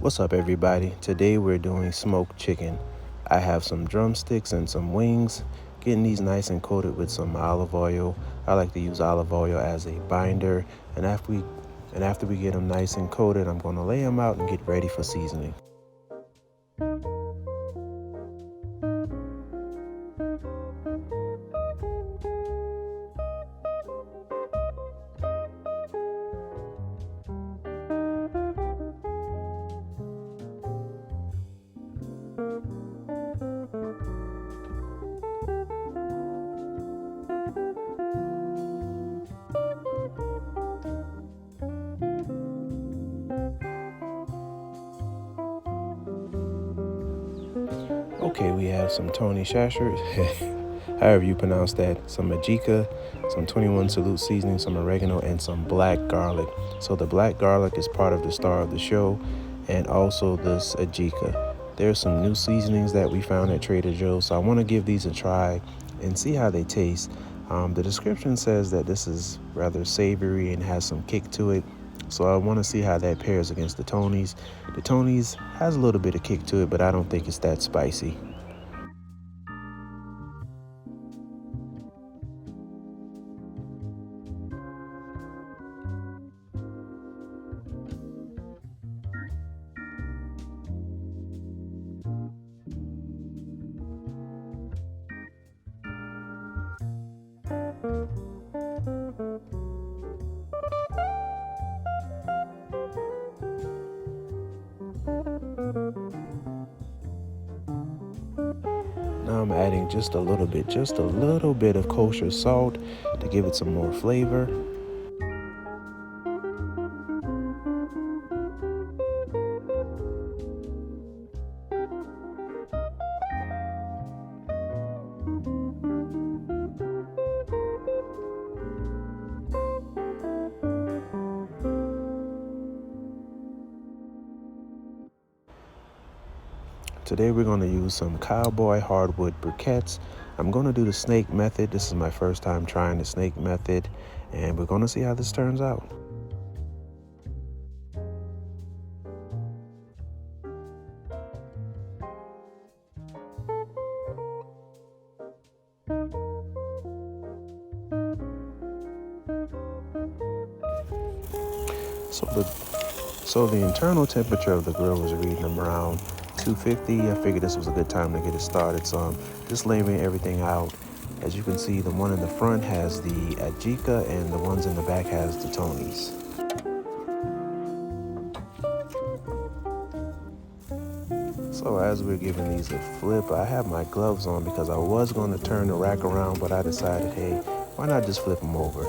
What's up, everybody? Today we're doing smoked chicken. I have some drumsticks and some wings, getting these nice and coated with some olive oil. I like to use olive oil as a binder, and after we get them nice and coated, I'm going to lay them out and get ready for seasoning. Okay, we have some Tony Chachere, however you pronounce that, some Ajika, some 21 Salute seasoning, some oregano, and some black garlic. So the black garlic is part of the star of the show, and also this Ajika. There's some new seasonings that we found at Trader Joe's, so I want to give these a try and see how they taste. The description says that this is rather savory and has some kick to it. So I want to see how that pairs against the Tonys. The Tonys has a little bit of kick to it, but I don't think it's that spicy. Now I'm adding just a little bit of kosher salt to give it some more flavor. Today we're going to use some cowboy hardwood briquettes. I'm going to do the snake method. This is my first time trying the snake method, and we're going to see how this turns out. So the internal temperature of the grill was reading them around 250. I figured this was a good time to get it started. So I'm just layering everything out. As you can see, the one in the front has the Ajika and the ones in the back has the Tonys. So as we're giving these a flip, I have my gloves on because I was going to turn the rack around, but I decided, hey, why not just flip them over?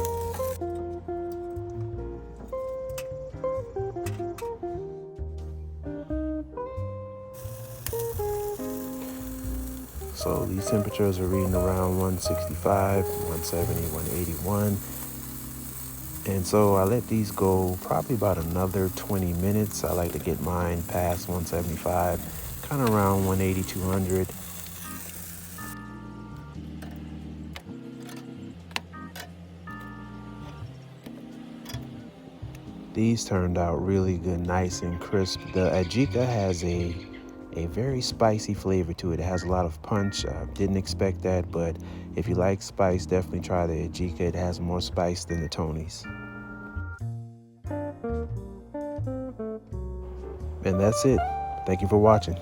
So these temperatures are reading around 165, 170, 181. And so I let these go probably about another 20 minutes. I like to get mine past 175, kind of around 180, 200. These turned out really good, nice and crisp. The Ajika has a very spicy flavor to it. It has a lot of punch. Didn't expect that, but if you like spice, definitely try the Ajika. It has more spice than the Tonys. And that's it. Thank you for watching.